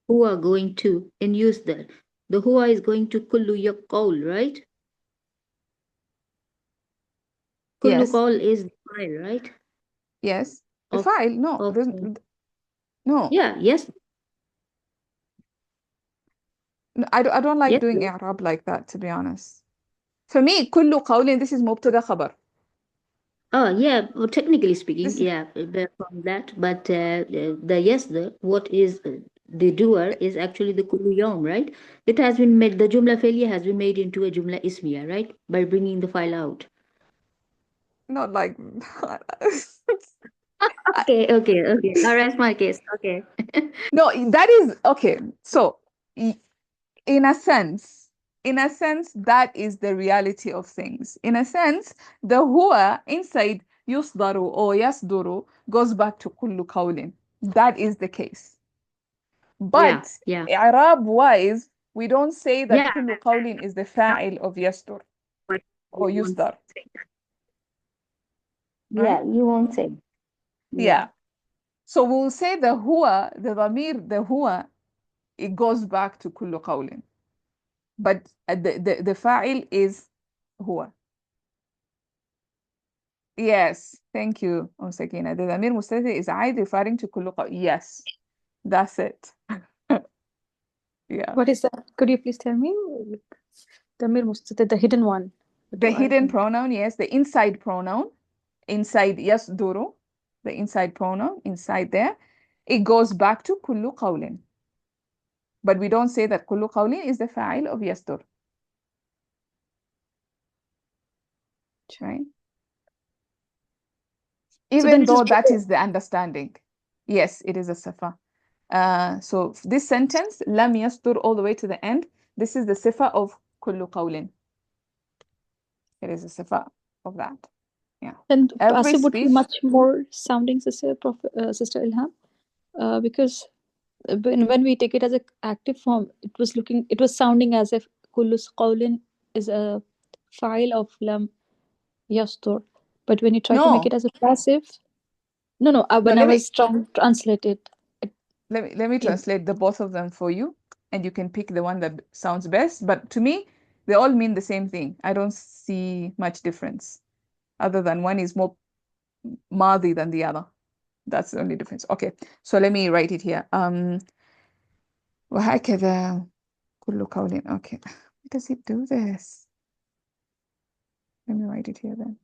Who are going to and use that. The huwa is going to kullu yaqaul, right? Kullu Yes. qaul is the file, right? Yes. The Of- file, no. of- No. Yeah, yes. No, I don't like Yes. doing i'rab like that, to be honest. For me, كل قول, this is مبتدا خبر. Oh, yeah. Well, technically speaking, This, yeah, from that. But what is the doer is actually the kullu yawm, right? It has been made, the jumla failure has been made into a jumla ismiya, right? By bringing the file out. not like Okay. All right, my case. Okay. no, that is okay. So in a sense, that is the reality of things. In a sense, the huwa inside yusdaru or yasduru goes back to kullu qawlin. That is the case. But Yeah. i'rab wise, we don't say that Yeah. kullu qawlin is the fa'il of yasdur or You won't yusdar, say. right? Yeah, you won't say. Yeah. So we'll say the huwa, the dhamir, the huwa, it goes back to kullu qawlin. But the fa'il is huwa. Yes, thank you, Sakina. The dhamir mustatir is aid referring to kullu qawl. Yes, that's it. Yeah. What is that? Could you please tell me? Damir mustatir, the hidden one. The hidden pronoun, yes, the inside pronoun, inside yasduru, the inside pronoun, inside there, it goes back to kullu qawlin. But we don't say that kullu qawlin is the fa'il of yasdur. Right? Even though that is the understanding. Yes, it is a sifa. So this sentence, lam yasdur, all the way to the end, this is the sifa of kullu qawlin. It is a sifa of that. Yeah. And Every passive would be speech, much more sounding, Sister Ilham, because when we take it as an active form, it was sounding as if kullu qawlin is a file of lam yastur. But when you try to make no, it as a passive, when I was trying to translate it, let me translate the both of them for you, and you can pick the one that sounds best. But to me, they all mean the same thing. I don't see much difference, other than one is more madi than the other. That's the only difference. Okay, so let me write it here. وهكذا كل قول. Okay, why does it do this? Let me write it here then.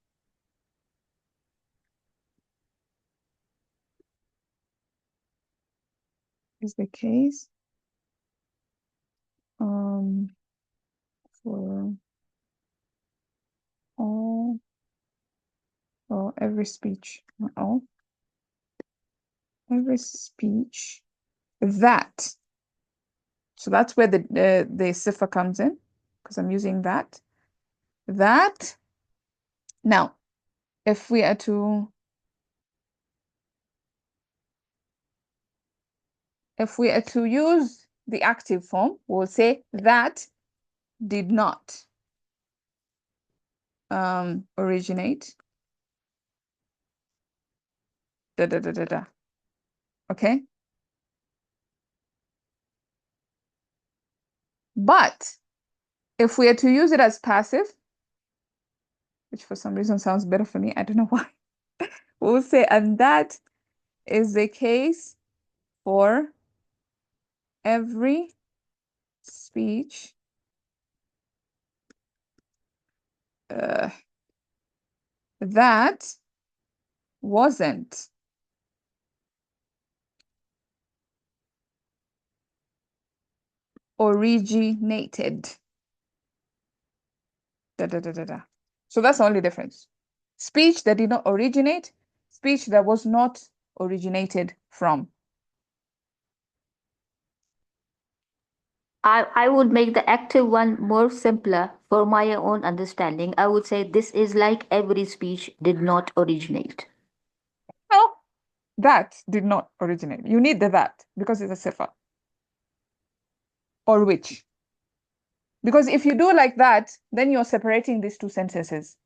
Is the case for all or every speech, not all, every speech that. So that's where the sifa comes in, because I'm using that. That. Now, if we are to use the active form, we'll say that did not originate okay, but if we are to use it as passive, which for some reason sounds better for me, I don't know why, we'll say, and that is the case for every speech that wasn't originated. So that's the only difference. Speech that did not originate, speech that was not originated from. I would make the active one more simpler for my own understanding. I would say this is like every speech did not originate. No, that did not originate. You need the that because it's a sifa. Or which. Because if you do like that, then you're separating these two sentences.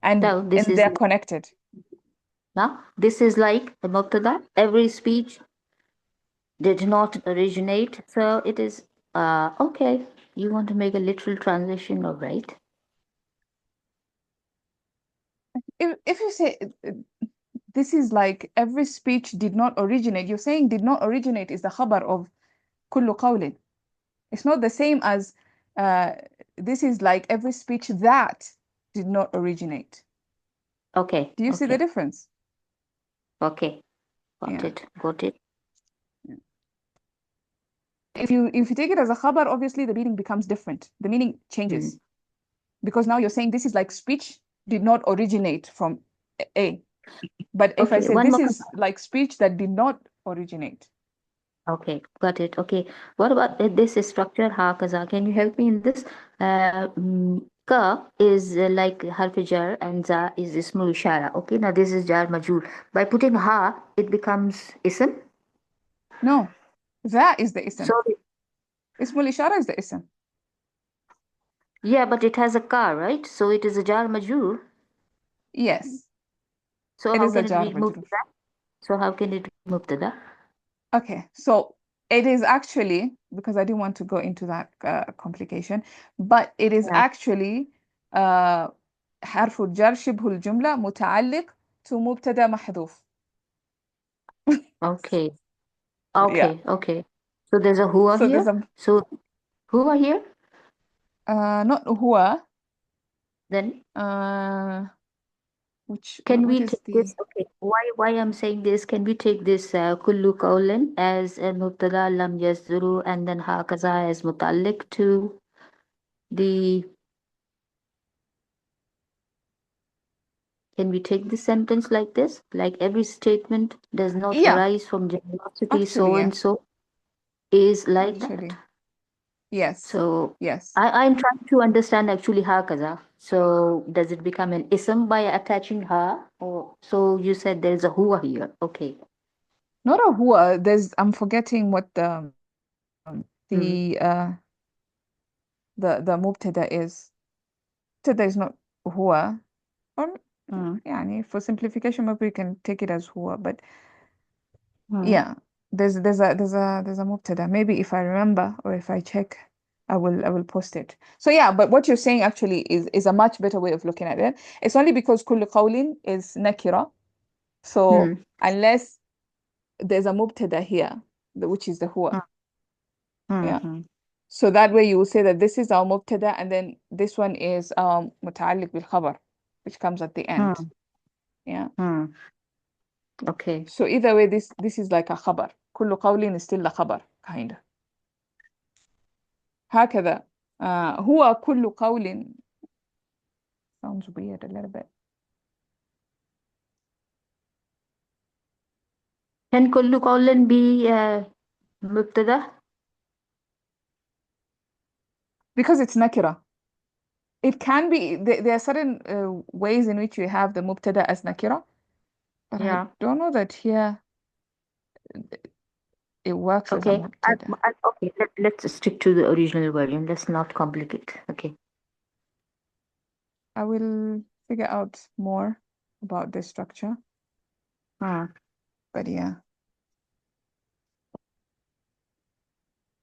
And, So this is they're connected. now this is like the mubtada. Every speech did not originate. So it is okay. You want to make a literal transition, all right? If you say this is like every speech did not originate, you're saying did not originate is the khabar of كل قول. It's not the same as this is like every speech that did not originate. Okay. Do you see the difference? Okay. Got Yeah. it. Got it. If you take it as a khabar, obviously the meaning becomes different. The meaning changes because now you're saying this is like speech did not originate from A. But if I Okay, say one this more is like speech that did not originate. Okay, got it. Okay, what about this structure hakaza? Can you help me in this? Ka is like harf jar and za is ismul ishara. Okay, now this is jar majrur. By putting ha, it becomes ism. No, that is the ism. So Ismul ishara is the ism. yeah, but it has a ka, right? So it is a jar majrur. Yes, So it how is a can it jar be majrur. mubtada? So how can it be mubtada? Okay, so it is actually, because I didn't want to go into that complication, but it is Yeah. actually حرف الجر شبه الجملة متعلق to مبتدا محذوف. Okay. Yeah. Okay. Okay. So there's a huwa So here. there's a So huwa here. not هو Then which can what we is take the this? Okay, why I'm saying this? Can we take this kullu qawlan as mubtada lam yazduru and then hakaza as mutalik to the? Can we take the sentence like this? Like every statement does not yeah, arise from generosity, actually so yeah, and so is like actually that. yes, So yes. I'm trying to understand actually hakaza. So does it become an ism by attaching ha? Or so you said there's a huwa here. Okay. Not a هو, I'm forgetting what the مبتدا is. مبتدا is not هو, or يعني for simplification maybe we can take it as هو, but yeah, there's a مبتدا. Maybe if I remember or if I check, I will post it. So yeah, but what you're saying actually is a much better way of looking at it. It's only because كل قول is nakira, so unless there's a مبتدا here, which is the هو. Yeah. So that way you will say that this is our مبتدا and then this one is متعلق بالخبر, which comes at the end. Yeah. Okay. So either way, this is like a خبر. كل قول is still a خبر kind of. هكذا هو كل قول sounds weird a little bit. Can kullu qawlan be mubtada? Because it's nakira. It can be, there are certain ways in which you have the mubtada as nakira, but I don't know that here it works as a Okay. mubtada. Okay. Let's stick to the original version. Let's not complicate. Okay. I will figure out more about this structure. But yeah,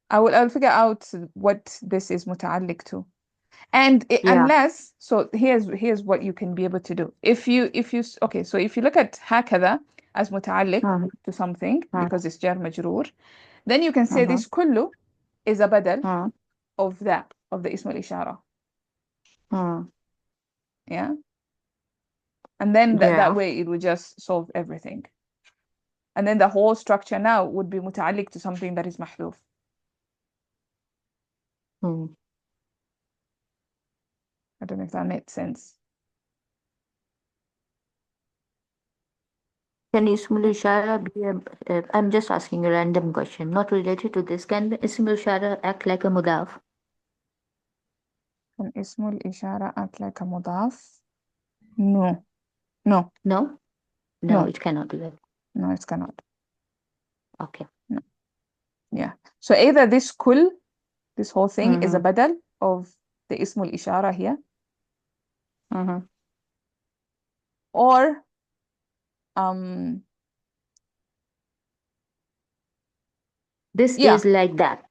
I'll figure out what this is متعلق to. And unless, so here's what you can be able to do. If you okay, so if you look at هكذا as متعلق to something because it's jar majrur, then you can say this كله is a بدل of the اسم الإشارة. Yeah. And then that way it would just solve everything. And then the whole structure now would be متعلق to something that is محذوف. I don't know if that made sense. Can ismul ishara be I'm just asking a random question, not related to this. Can the ismul ishara act like a mudaf? Can اسم الإشارة act like a مضاف? No. No. No? No, it cannot do that. No, it cannot. Okay. No. Yeah. So either this كل, this whole thing is a بدل of the اسم الإشارة here, or this is like that,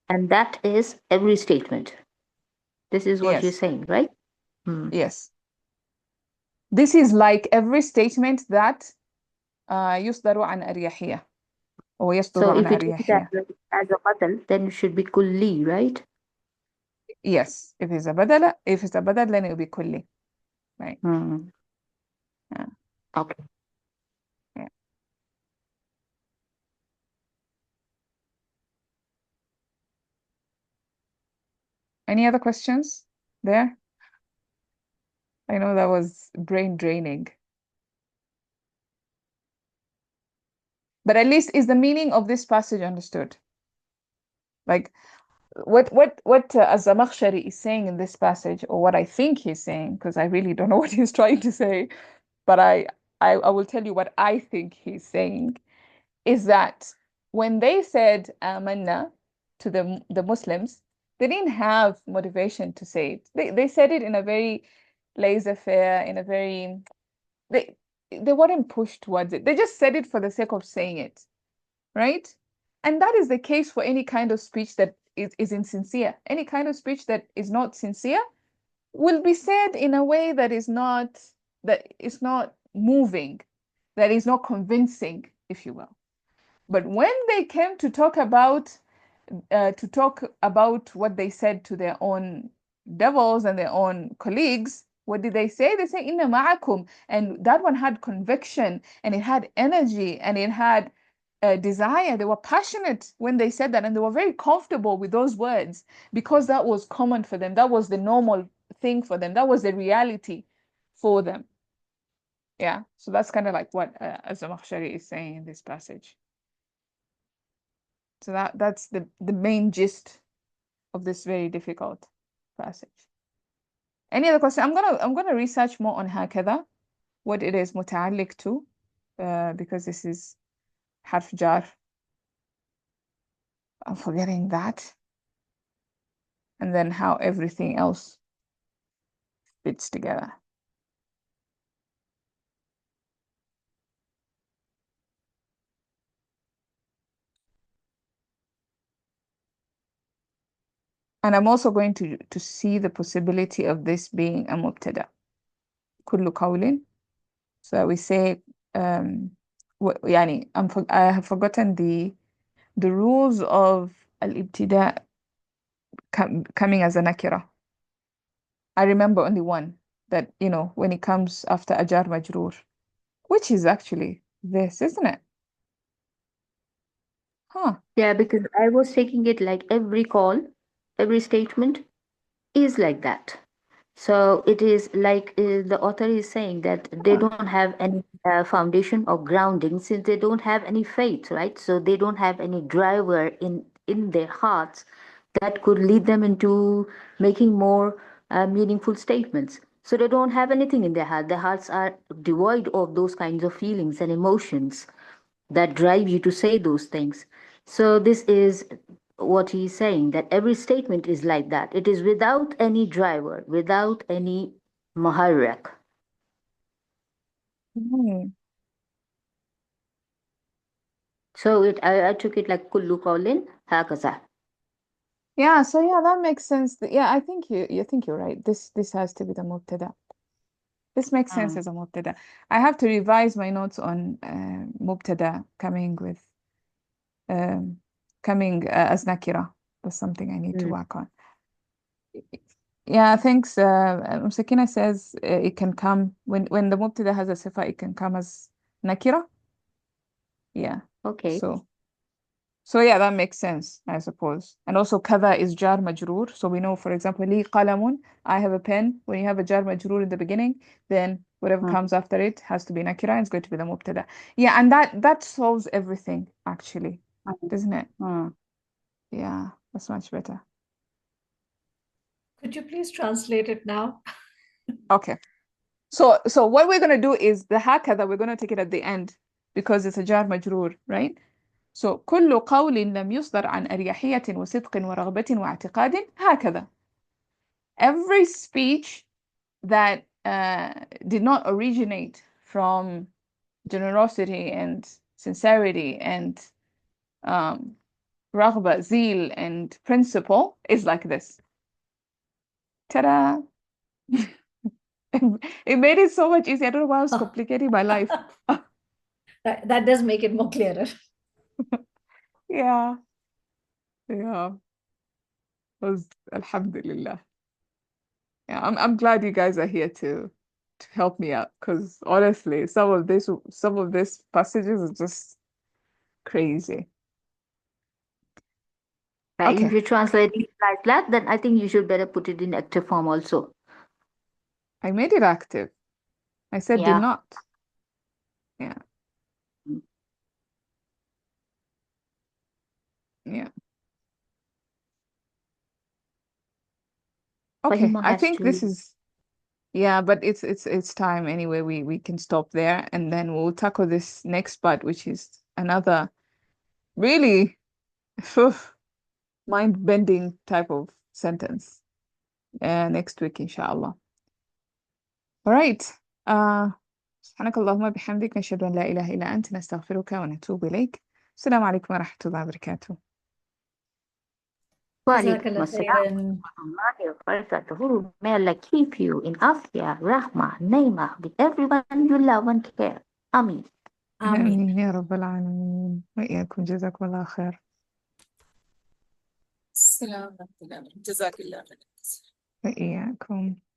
and that is every statement. This is what you're saying, right? Yes. This is like every statement that يصدر عن أريحية. ويصدر So عن if it is أريحية. as a badal, then it should be kulli, right? Yes, if it's a badal, then it will be kulli. Right. Yeah. Okay. Yeah. Any other questions there? I know that was brain draining. But at least is the meaning of this passage understood? Like what Az-Zamakhshari is saying in this passage, or what I think he's saying, because I really don't know what he's trying to say, but I will tell you what I think he's saying, is that when they said amanna to the Muslims, they didn't have motivation to say it. They said it in a very laissez-faire, in a very they weren't pushed towards it. They just said it for the sake of saying it, right? And that is the case for any kind of speech that is insincere. Any kind of speech that is not sincere will be said in a way that is not moving, that is not convincing, if you will. But when they came to talk about what they said to their own devils and their own colleagues, what did they say? They say inna ma'akum, and that one had conviction, and it had energy, and it had desire. They were passionate when they said that, and they were very comfortable with those words because that was common for them. That was the normal thing for them. That was the reality for them. Yeah, so that's kind of like what Az-Zamakhshari is saying in this passage. So that's the main gist of this very difficult passage. Any other question? I'm gonna research more on hakada, what it is muta'alliq to, because this is harf jar. I'm forgetting that. And then how everything else fits together. And I'm also going to see the possibility of this being a mubtada. Kullu qawlin. So we say, يعني I have forgotten the rules of al-ibtida coming as a nakira. I remember only one, that, when it comes after a jar majroor, which is actually this, isn't it? Huh. Yeah, because I was taking it like every call, every statement is like that. So it is like the author is saying that they Huh. don't have any foundation or grounding, since they don't have any faith, right? So they don't have any driver in their hearts that could lead them into making more meaningful statements. So they don't have anything in their heart. Their hearts are devoid of those kinds of feelings and emotions that drive you to say those things. So this is what he's saying, that every statement is like that. It is without any driver, without any muharrak. Hmm. So I took it like kullu qawlin hakaza. Yeah, so yeah, that makes sense. Yeah, I think you think you're right. This has to be the mubtada. This makes sense as a mubtada. I have to revise my notes on mubtada coming as nakira. That's something I need to work on. Yeah, thanks. Sakina says it can come when the mubtada has a sifa, it can come as nakira. Yeah. Okay. So yeah, that makes sense, I suppose. And also kada is jar majroor. So we know, for example, li qalamun, I have a pen. When you have a jar majroor in the beginning, then whatever comes after it has to be nakira, and it's going to be the mubtada. Yeah, and that solves everything actually, doesn't it? Yeah, that's much better. Could you please translate it now? Okay. So what we're gonna do is the hakada, we're gonna take it at the end because it's a jar majroor, right? So كل قول لم يصدر عن أريحية وصدق ورغبة واعتقاد هكذا. Every speech that did not originate from generosity and sincerity and رغبة, zeal and principle is like this. Ta-da! It made it so much easier. I don't know why I was complicating my life. That does make it more clearer. Yeah, yeah. Was Alhamdulillah. Yeah, I'm glad you guys are here to help me out because honestly, some of this passages are just crazy. Right? If Okay, you translate it like that, then I think you should better put it in active form also. I made it active. I said do Yeah. not. Yeah, yeah. Okay, Fahima I has think this to. is yeah, but it's time anyway. We can stop there and then we'll tackle this next part, which is another really mind-bending type of sentence next week, inshallah. All right. سبحانك اللهم وبحمدك نشهد أن لا إله إلا أنت نستغفرك ونتوب إليك. السلام عليكم ورحمة الله وبركاته. وعليكم Jazakallah السلام khairan. ورحمة الله وبركاته. May Allah keep you in afia, rahmah, naima with everyone you love and care. Ameen. Ameen. آمين يا رب العالمين وإياكم جزاكم الله خير. السلام ورحمة الله وبركاته. جزاك الله خير. وإياكم.